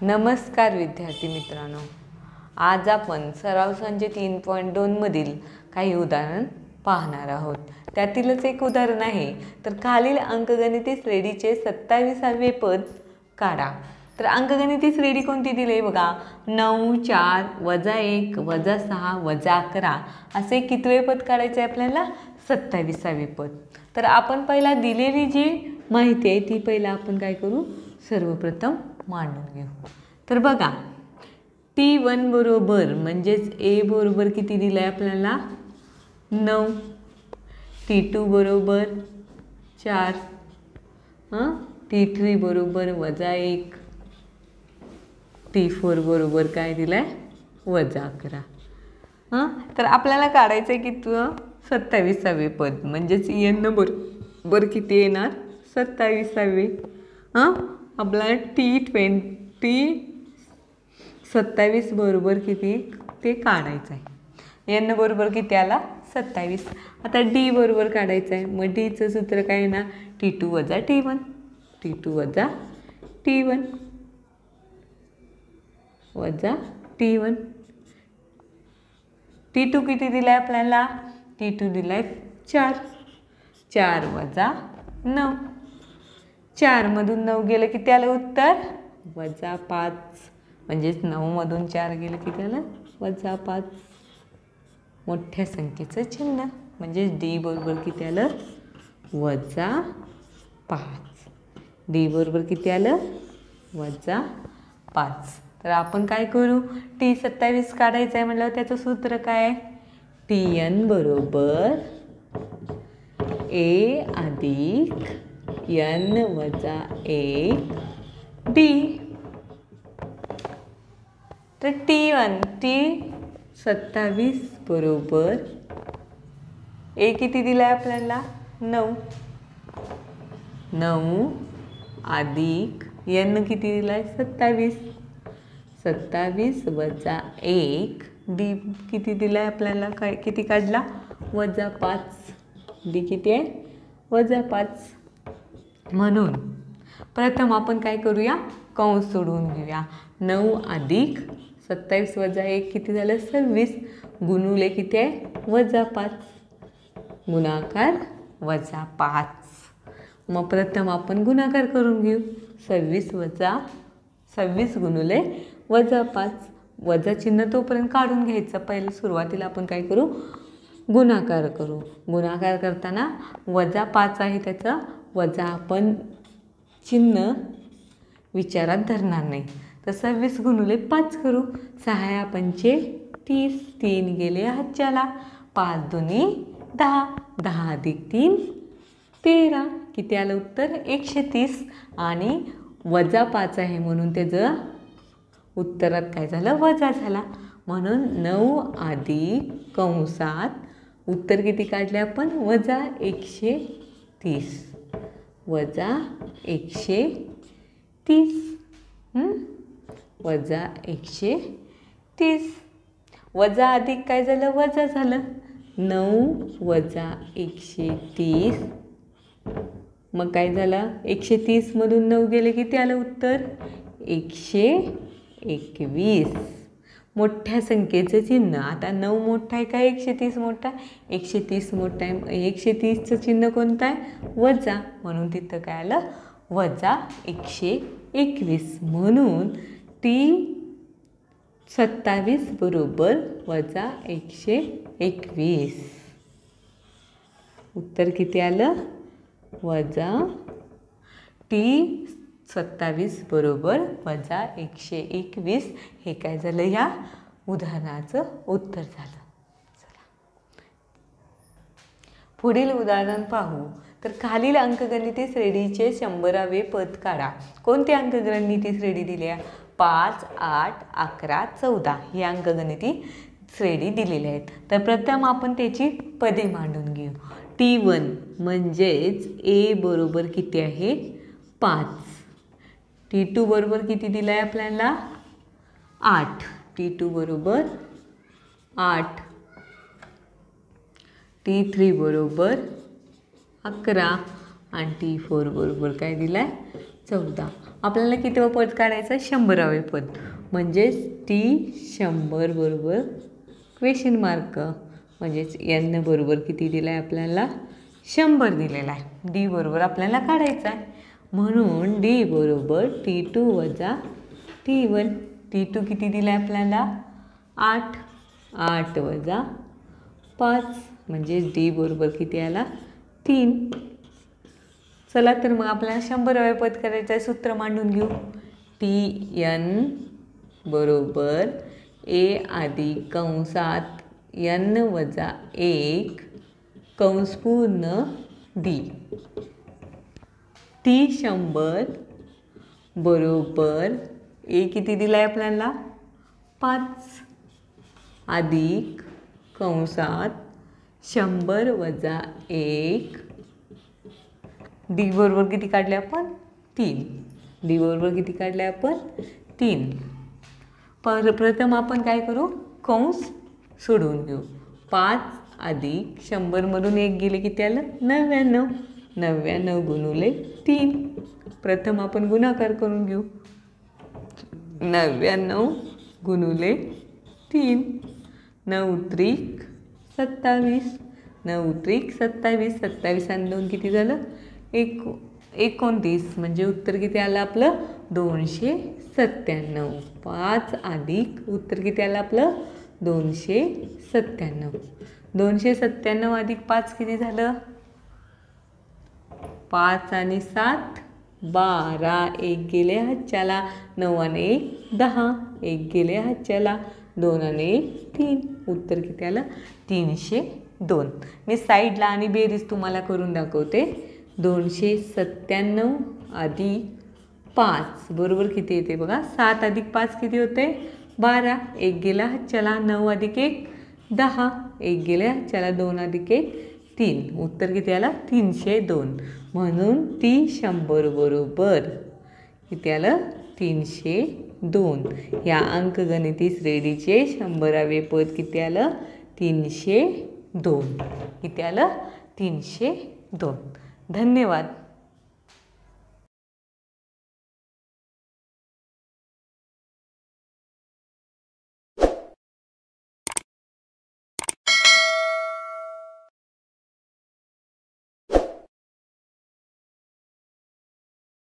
नमस्कार विद्यार्थी मित्रांनो, आज आपण सराव संच 3.2 मधील काही उदाहरण पाहणार आहोत। त्यातीलच एक उदाहरण आहे, तर खालील अंकगणिती श्रेणीचे 27वे पद काढा। तर अंकगणिती श्रेणी कोणती दिली बघा, 9 4 1 6 11 असे कितवे पद काढायचे आपल्याला, 27वे पद। तर आपण पहिला दिलेली जी माहिती आहे ती पहिला आपण काय करू, सर्वप्रथम मांडून घेऊ। तर बघा, T1 बरोबर म्हणजेच A बरोबर किती दिलाय आपल्याला, 9, T2 बरोबर 4, T3 बरोबर -1, T4 बरोबर काय दिलाय, -11। तर आपल्याला काढायचं आहे कितवं, 27वे पद, म्हणजेच n बरोबर किती येणार, 27वे। आपल्याला T27 बरोबर किती ते काढायचं आहे। n बरोबर किती आला, 27। आता D बरोबर काढायचं आहे, मग Dचं सूत्र काय येणार, T2 वजा T1, T2 वजा T1 वजा T1। T2 किती दिलाय आपल्याला, T2 दिलाय 4, 4 वजा 9, 4 मधून 9 गेलं किती आलं उत्तर, -5, म्हणजेच 9 मधून 4 गेलं किती आलं, -5। मोठ्या संख्येचं चिन्ह, म्हणजेच D बरोबर किती आलं, -5। D बरोबर किती आलं, -5। तर आपण काय करू, T27 काढायचं आहे म्हटल्यावर त्याचं सूत्र काय, Tn बरोबर A अधिक n वजा 1 D। तर T27 बरोबर A किती दिलाय आपल्याला, 9, 9 अधिक n किती दिलाय, 27, 27 वजा 1 D किती दिलाय आपल्याला, काय किती काढला, -5, D किती आहे, -5। म्हणून प्रथम आपण काय करूया, कंस सोडवून घेऊया। 9 अधिक 27 वजा 1 किती झालं, 26, गुणुले किती आहे, -5, गुणाकार -5। मग प्रथम आपण गुणाकार करून घेऊ, 26 गुणुले -5, वजा चिन्ह तोपर्यंत काढून घ्यायचं। पहिले सुरुवातीला आपण काय करू, गुणाकार करू। गुणाकार करताना -5 आहे, त्याचं वजा आपण चिन्ह विचारात धरणार नाही। तर 26 गुणुले 5 करू, 6 पंचे 30, 3 गेले हातच्याला, 5 दुनी 10, 10 अधिक 3 13, किती आलं उत्तर, 130। आणि -5 आहे म्हणून त्याचं उत्तरात काय झालं, वजा झाला। म्हणून 9 अधिक कंसात उत्तर किती काढले आपण, -130, -130, -130, वजा अधिक काय झालं, वजा झालं, 9 वजा 130, मग काय झालं, 130 मधून 9 गेले किती आलं उत्तर, 121। मोठ्या संख्येचं चिन्ह, आता 9 मोठा आहे का 130 मोठा, 130 मोठा आहे, 130चं चिन्ह कोणतं आहे, वजा, म्हणून तिथं काय आलं, -121। म्हणून T27 बरोबर -121, उत्तर किती आलं, T27 बरोबर -121, हे काय झालं, ह्या उदाहरणाचं उत्तर झालं। चला पुढील उदाहरण पाहू। तर खालील अंकगणिती श्रेणीचे 100वे पद काढा। कोणती अंकगणिती श्रेणी दिली आहे, 5 8 11 14 ही अंकगणिती श्रेणी दिलेली आहेत। तर प्रथम आपण त्याची पदे मांडून घेऊ। T1 म्हणजेच A बरोबर किती आहे, 5, T2 बरोबर किती दिलाय आपल्याला, 8, T2 बरोबर 8, T3 बरोबर 11 आणि T4 बरोबर काय दिलाय, 14। आपल्याला कितवं पद काढायचं? 100वे पद. म्हणजेच टी 100 बरोबर क्वेश्चन मार्क. म्हणजेच n बरोबर किती दिला आहे आपल्याला? 100 दिलेला आहे. डी बरोबर आपल्याला काढायचा आहे. म्हणून डी बरोबर T2 वजा T1. T2 किती दिला आहे आपल्याला? 8. 8 वजा 5 म्हणजेच डी बरोबर किती आला? 3. चला तर मग आपल्याला 100वे पद करायचं आहे. सूत्र मांडून घेऊ. Tn बरोबर a अधिक कंसात n वजा 1 कंस पूर्ण डी. टी 100 बरोबर ए किती दिला आहे आपल्याला? 5 अधिक कंसात 100 वजा 1 डी बरोबर किती काढले आपण? 3. डी बरोबर किती काढले आपण? 3. प्रथम आपण काय करू? कंस सोडवून घेऊ. 5 अधिक 100 मधून 1 गेले किती आलं? 99. 99 गुणुले 3. प्रथम आपण गुणाकार करून घेऊ. 99 गुणुले 3. 9 त्रिक 27. 9 त्रिक 27. 27 आणि 2 किती झालं? 29. म्हणजे उत्तर किती आलं आपलं? 297. 5 अधिक उत्तर किती आलं आपलं? 297. 297 अधिक 5 किती झालं? 5 आणि 7 12. 1 गेले हातच्याला. 9 आणि 1 10. 1 गेले हातच्याला. 2 आणि 1 3. उत्तर किती आलं? 302. मी साईडला आणि बेरीज तुम्हाला करून दाखवते. 297 अधिक 5 बरोबर किती येते बघा? 7 अधिक 5 किती होते? 12. 1 गेला हातच्याला. 9 अधिक 1 10. 1 गेले हातच्याला. 2 अधिक 1 3. उत्तर किती आला? 302. म्हणून टी 100 बरोबर किती आलं? 302. या अंकगणिती श्रेणीचे 100वे पद किती आलं? 302. किती आलं? 302. धन्यवाद.